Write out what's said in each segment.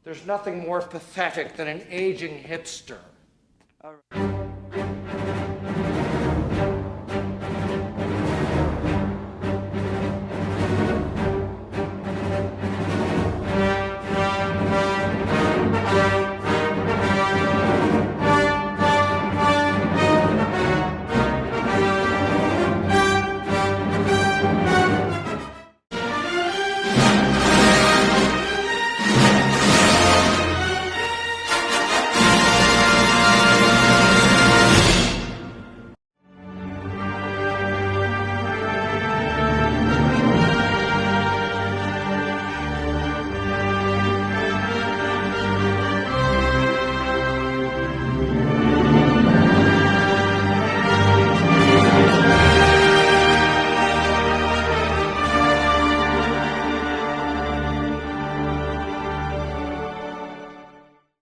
There's nothing more pathetic than an aging hipster.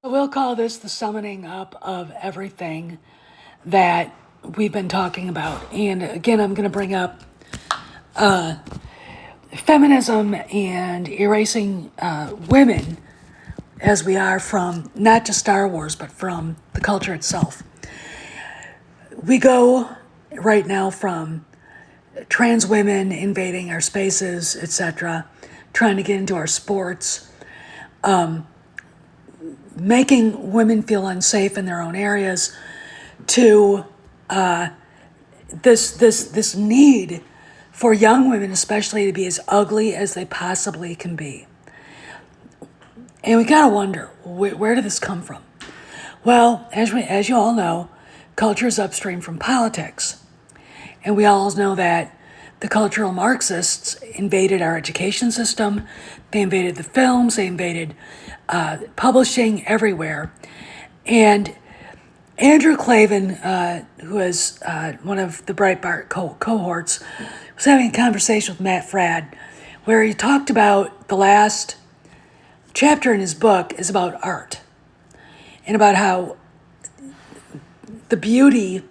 We'll call this the summoning up of everything that we've been talking about. And again, I'm going to bring up feminism and erasing women as we are from not just Star Wars, but from the culture itself. We go right now from trans women invading our spaces, etc., trying to get into our sports, making women feel unsafe in their own areas, to this need for young women especially to be as ugly as they possibly can be. And we gotta wonder, where did this come from? Well, as you all know, culture is upstream from politics. And we all know that the cultural Marxists invaded our education system, they invaded the films, they invaded publishing everywhere. And Andrew Clavin, who is one of the Breitbart cohorts, was having a conversation with Matt Fradd where he talked about the last chapter in his book is about art and about how the beauty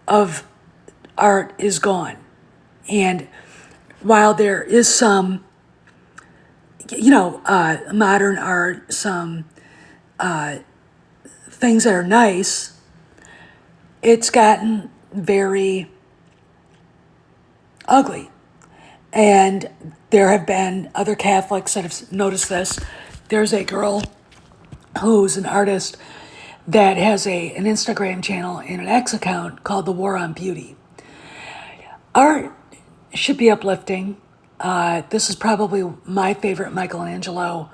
of art is gone. And while there is some, modern art, some things that are nice, it's gotten very ugly. And there have been other Catholics that have noticed this. There's a girl who's an artist that has an Instagram channel and an X account called The War on Beauty. Art should be uplifting. This is probably my favorite Michelangelo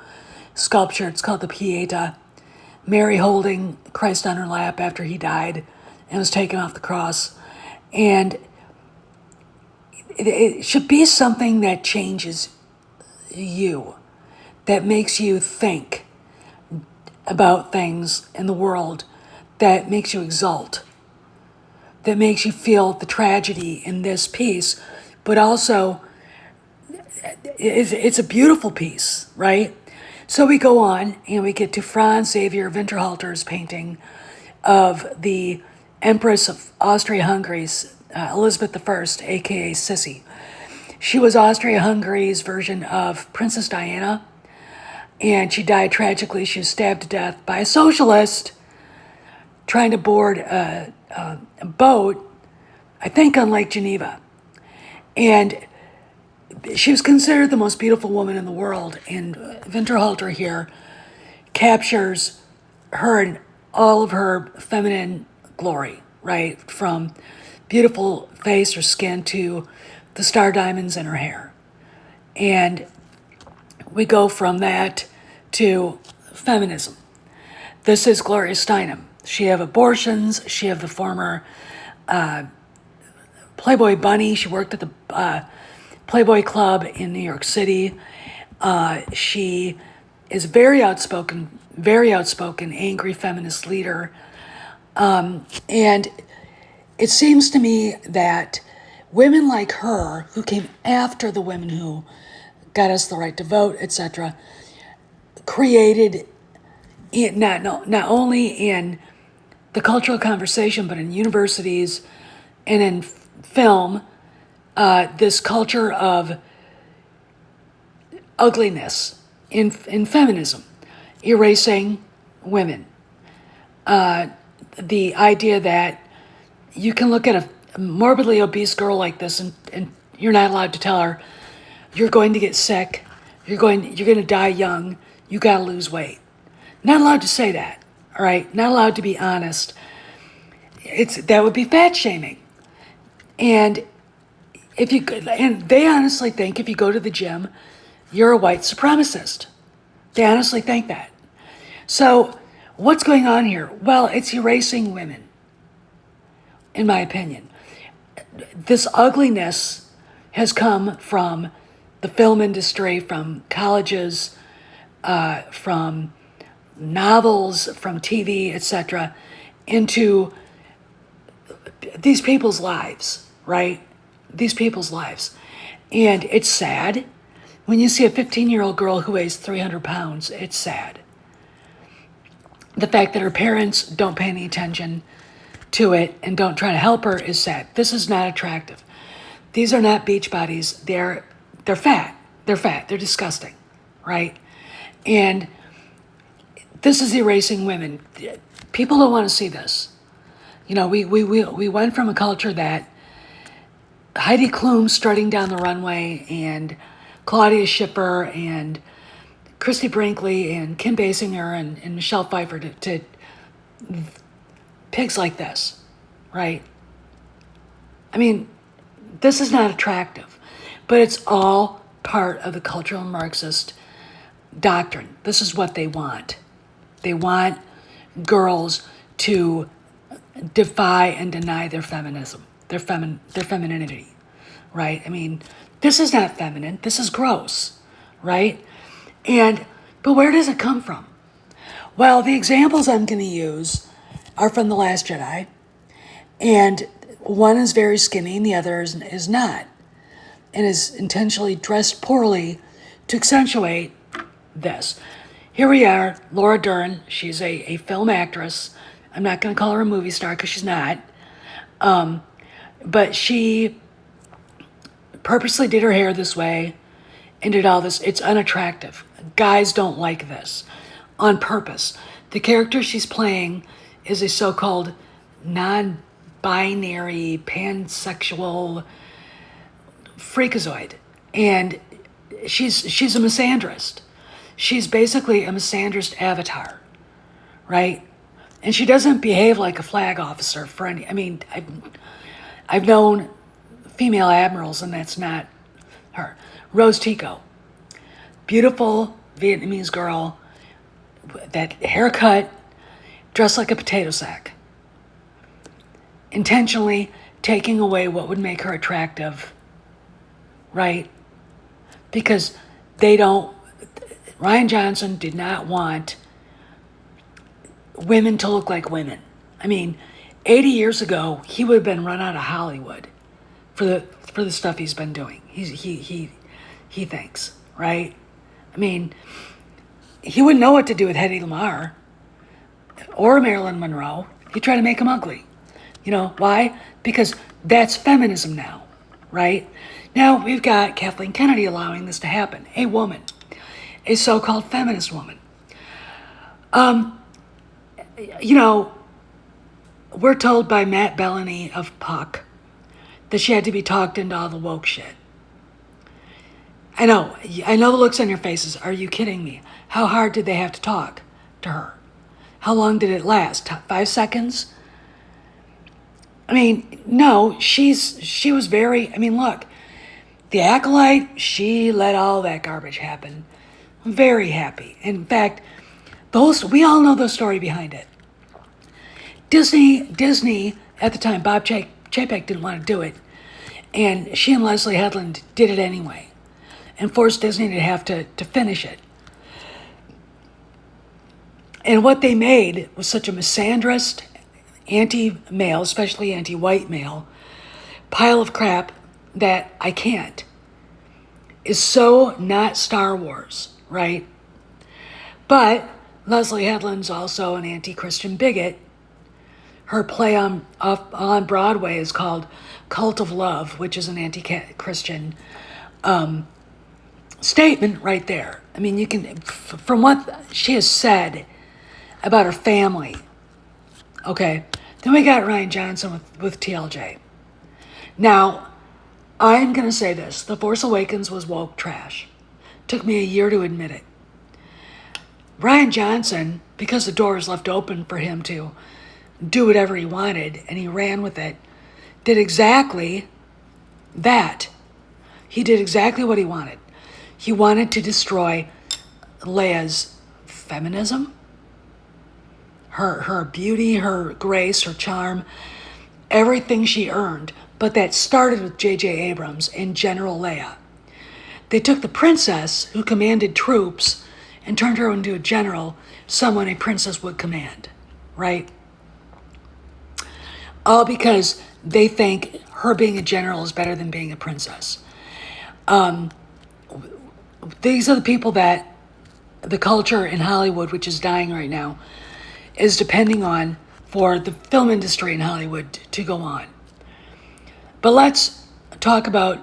sculpture. It's called the Pieta. Mary holding Christ on her lap after he died and was taken off the cross. And it should be something that changes you, that makes you think about things in the world, that makes you exult, that makes you feel the tragedy in this piece, but also it's a beautiful piece, right? So we go on and we get to Franz Xavier Winterhalter's painting of the Empress of Austria-Hungary's Elizabeth I, aka Sissy. She was Austria-Hungary's version of Princess Diana, and she died tragically. She was stabbed to death by a socialist trying to board a boat, I think on Lake Geneva. And she was considered the most beautiful woman in the world, and Winterhalter here captures her in all of her feminine glory, right? From beautiful face or skin to the star diamonds in her hair. And we go from that to feminism. This is Gloria Steinem. She have abortions. She have the former Playboy bunny. She worked at the Playboy Club in New York City. She is very outspoken, angry feminist leader. And it seems to me that women like her, who came after the women who got us the right to vote, etc., created it not only in the cultural conversation, but in universities and in film, this culture of ugliness in feminism. erasing women. The idea that you can look at a morbidly obese girl like this and you're not allowed to tell her you're going to get sick, you're going to die young, you got to lose weight. Not allowed to say that, all right? Not allowed to be honest. That would be fat shaming. And they honestly think if you go to the gym, you're a white supremacist. They honestly think that. So what's going on here? Well, it's erasing women, in my opinion. This ugliness has come from the film industry, from colleges, from novels, from TV, etc., into these people's lives, right? These people's lives. And it's sad. When you see a 15-year-old girl who weighs 300 pounds, it's sad. The fact that her parents don't pay any attention to it and don't try to help her is sad. This is not attractive. These are not beach bodies. They're fat. They're fat. They're disgusting, right? And this is erasing women. People don't want to see this. You know, we went from a culture that Heidi Klum strutting down the runway and Claudia Schiffer and Christy Brinkley and Kim Basinger and Michelle Pfeiffer to pigs like this, right? I mean, this is not attractive, but it's all part of the cultural Marxist doctrine. This is what they want. They want girls to defy and deny their feminism, their femininity, right? I mean, this is not feminine. This is gross, right? But where does it come from? Well, the examples I'm going to use are from The Last Jedi, and one is very skinny and the other is not, and is intentionally dressed poorly to accentuate this. Here we are, Laura Dern. She's a film actress. I'm not going to call her a movie star because she's not. But she purposely did her hair this way and did all this. It's unattractive. Guys don't like this on purpose. The character she's playing is a so-called non-binary, pansexual freakazoid. And she's a misandrist. She's basically a misandrist avatar, right? And she doesn't behave like a flag officer for any. I mean, I've known female admirals, and that's not her. Rose Tico, beautiful Vietnamese girl, that haircut, dressed like a potato sack, intentionally taking away what would make her attractive, right? Because Ryan Johnson did not want women to look like women. I mean, 80 years ago, he would have been run out of Hollywood for the stuff he's been doing. He thinks, right? I mean, he wouldn't know what to do with Hedy Lamarr or Marilyn Monroe. He'd try to make them ugly. You know, why? Because that's feminism now, right? Now we've got Kathleen Kennedy allowing this to happen. A woman, a so-called feminist woman. You know, we're told by Matt Bellany of Puck that she had to be talked into all the woke shit. I know the looks on your faces. Are you kidding me? How hard did they have to talk to her? How long did it last? 5 seconds? I mean, no, she was very, I mean, look, the Acolyte, she let all that garbage happen. I'm very happy. In fact, we all know the story behind it. Disney at the time, Bob Chapek didn't want to do it, and she and Leslie Headland did it anyway, and forced Disney to have to finish it. And what they made was such a misandrist, anti-male, especially anti-white male, pile of crap that I can't. Is so not Star Wars, right? But Leslie Headland's also an anti-Christian bigot. Her play on Broadway is called Cult of Love, which is an anti-Christian statement right there. I mean, you can, from what she has said about her family, okay? Then we got Ryan Johnson with TLJ. Now, I'm going to say this. The Force Awakens was woke trash. Took me a year to admit it. Ryan Johnson, because the door was left open for him to do whatever he wanted, and he ran with it, did exactly that. He did exactly what he wanted. He wanted to destroy Leia's feminism, her beauty, her grace, her charm, everything she earned. But that started with J.J. Abrams and General Leia. They took the princess who commanded troops and turned her into a general, someone a princess would command, right? All because they think her being a general is better than being a princess. These are the people that the culture in Hollywood, which is dying right now, is depending on for the film industry in Hollywood to go on. But let's talk about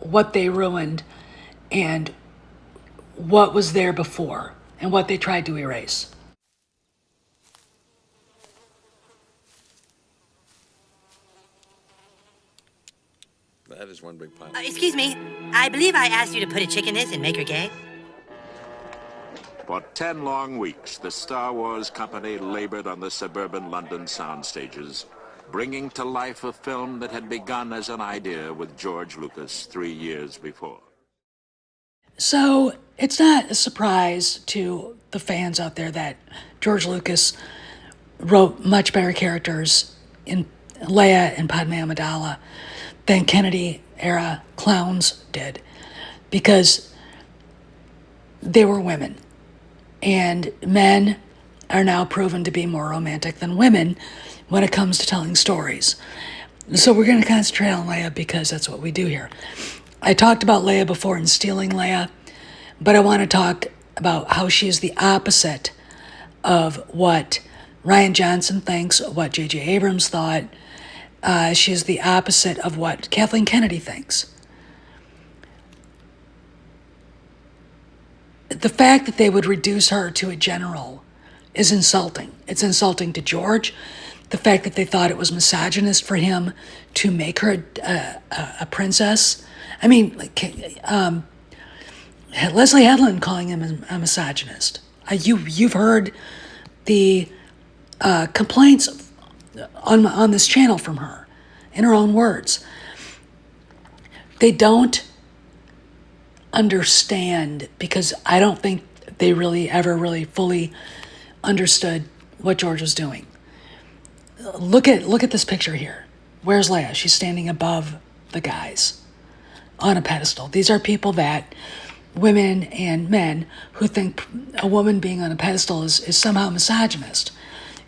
what they ruined and what was there before and what they tried to erase. That is one big pile. Excuse me. I believe I asked you to put a chick in this and make her gay. For 10 long weeks, the Star Wars company labored on the suburban London sound stages, bringing to life a film that had begun as an idea with George Lucas 3 years before. So it's not a surprise to the fans out there that George Lucas wrote much better characters in Leia and Padme Amidala than Kennedy-era clowns did, because they were women. And men are now proven to be more romantic than women when it comes to telling stories. So we're going to concentrate on Leia because that's what we do here. I talked about Leia before in Stealing Leia, but I want to talk about how she is the opposite of what Ryan Johnson thinks, what J.J. Abrams thought. She is the opposite of what Kathleen Kennedy thinks. The fact that they would reduce her to a general is insulting. It's insulting to George. The fact that they thought it was misogynist for him to make her a princess. I mean, Leslie Headland calling him a misogynist. You've heard the complaints on this channel from her in her own words. They don't understand, because I don't think they really ever really fully understood what George was doing. Look at this picture here. Where's Leia? She's standing above the guys on a pedestal. These are people that, women and men, who think a woman being on a pedestal is somehow misogynist.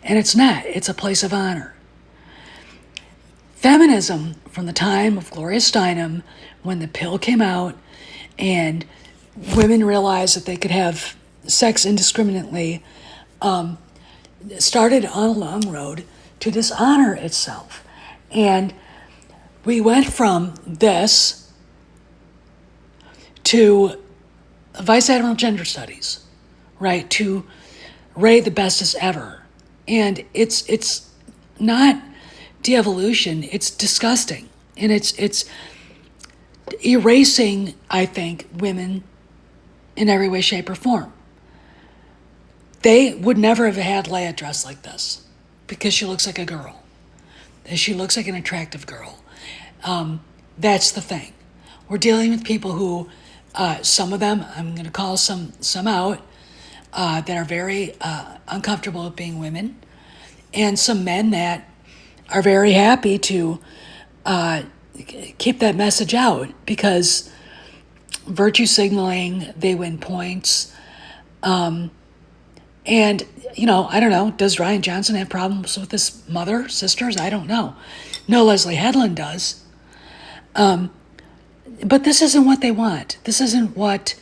And it's not. It's a place of honor. Feminism, from the time of Gloria Steinem, when the pill came out and women realized that they could have sex indiscriminately, started on a long road to dishonor itself. And we went from this to Vice Admiral Gender Studies, right, to Ray the bestest ever. And it's not de-evolution, it's disgusting. And it's erasing, I think, women in every way, shape, or form. They would never have had Leia dressed like this because she looks like a girl. She looks like an attractive girl. That's the thing. We're dealing with people who, some of them, I'm going to call some out, that are very uncomfortable with being women, and some men that are very happy to keep that message out because virtue signaling, they win points. And, I don't know, does Ryan Johnson have problems with his mother, sisters? I don't know. No, Leslie Headland does. But this isn't what they want. This isn't what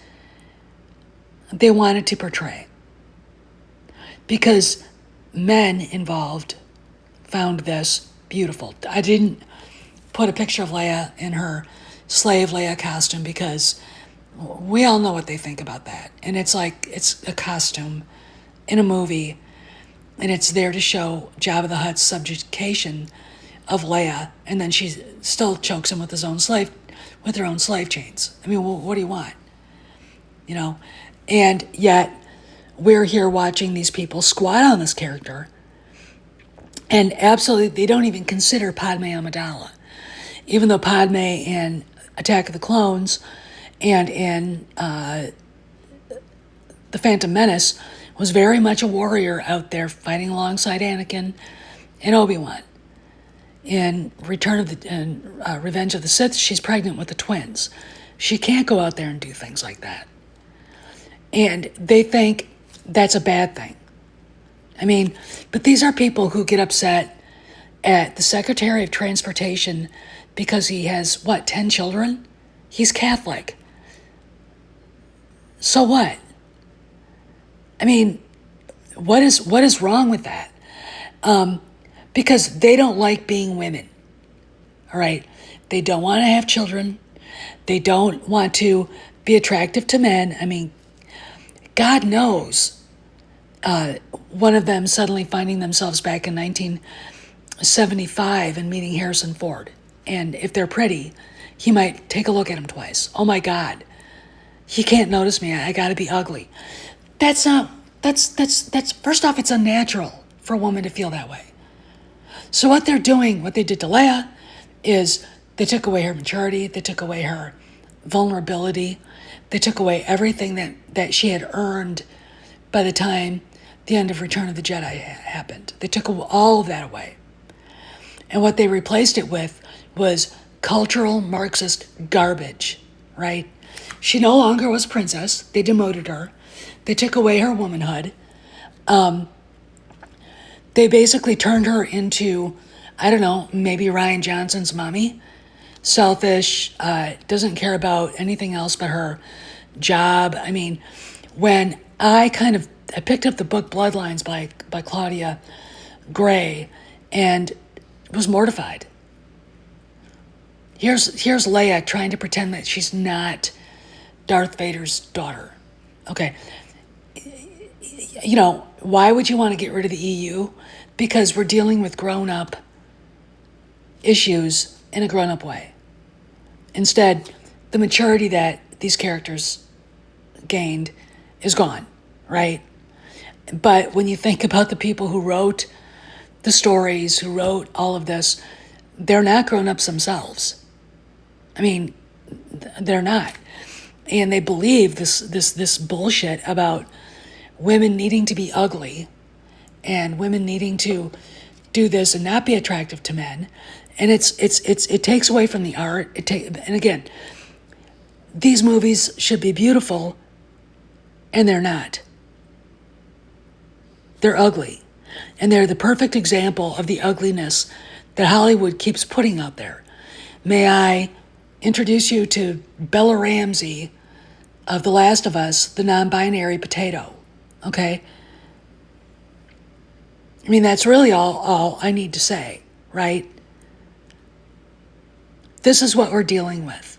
they wanted to portray. Because men involved found this beautiful. I didn't put a picture of Leia in her slave Leia costume because We all know what they think about that. And it's like, it's a costume in a movie, and it's there to show Jabba the Hutt's subjugation of Leia, and then she still chokes him with her own slave chains. I mean, what do you want? You know? And yet, we're here watching these people squat on this character, and absolutely, they don't even consider Padme Amidala. Even though Padme in Attack of the Clones and in The Phantom Menace was very much a warrior out there fighting alongside Anakin and Obi-Wan. In Revenge of the Sith, she's pregnant with the twins. She can't go out there and do things like that. And they think that's a bad thing. I mean, but these are people who get upset at the Secretary of Transportation because he has, 10 children? He's Catholic. So what? I mean, what is wrong with that? Because they don't like being women, all right? They don't want to have children. They don't want to be attractive to men. I mean, God knows one of them suddenly finding themselves back in 1975 and meeting Harrison Ford. And if they're pretty, he might take a look at him twice. Oh my God, he can't notice me. I gotta be ugly. That's first off, it's unnatural for a woman to feel that way. So what they're doing, what they did to Leia, is they took away her maturity, they took away her vulnerability, they took away everything that she had earned by the time the end of Return of the Jedi happened. They took all of that away. And what they replaced it with was cultural Marxist garbage, right? She no longer was princess. They demoted her. They took away her womanhood. They basically turned her into, I don't know, maybe Ryan Johnson's mommy. Selfish, doesn't care about anything else but her job. I mean, when I picked up the book Bloodlines by Claudia Gray and was mortified. Here's Leia trying to pretend that she's not Darth Vader's daughter. Okay. You know, why would you want to get rid of the EU? Because we're dealing with grown-up issues in a grown-up way. Instead, the maturity that these characters gained is gone, right? But when you think about the people who wrote the stories, who wrote all of this, they're not grown-ups themselves. I mean, they're not. And they believe this bullshit about women needing to be ugly and women needing to do this and not be attractive to men. And it takes away from the art. And again, these movies should be beautiful, and they're not. They're ugly. And they're the perfect example of the ugliness that Hollywood keeps putting out there. May I introduce you to Bella Ramsey of The Last of Us, the non-binary potato, okay? I mean, that's really all I need to say, right? This is what we're dealing with.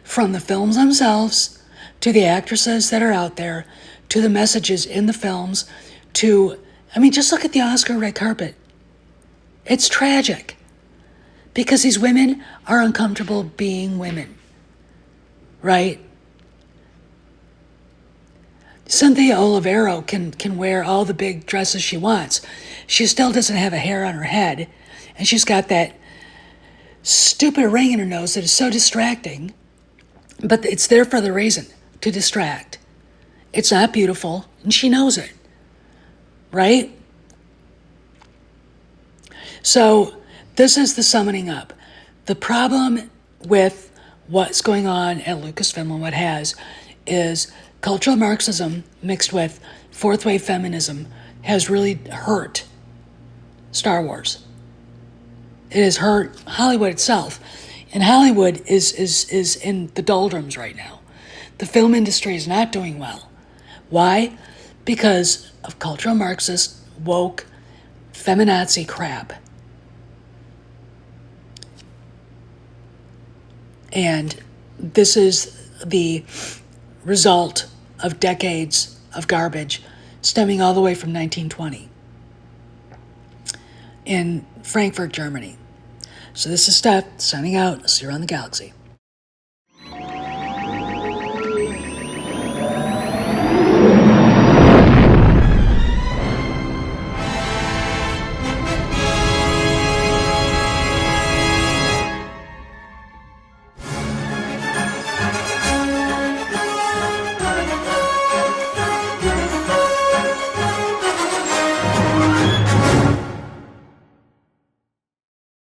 From the films themselves, to the actresses that are out there, to the messages in the films, just look at the Oscar red carpet. It's tragic. Because these women are uncomfortable being women, right? Cynthia Olivero can wear all the big dresses she wants. She still doesn't have a hair on her head, and she's got that stupid ring in her nose that is so distracting, but it's there for the reason, to distract. It's not beautiful, and she knows it, right? So this is the summoning up. The problem with what's going on at Lucasfilm and what is cultural Marxism mixed with fourth wave feminism has really hurt Star Wars. It has hurt Hollywood itself. And Hollywood is in the doldrums right now. The film industry is not doing well. Why? Because of cultural Marxist, woke, feminazi crap. And this is the result of decades of garbage stemming all the way from 1920 in Frankfurt, Germany. So this is Steph, signing out. See you around the galaxy.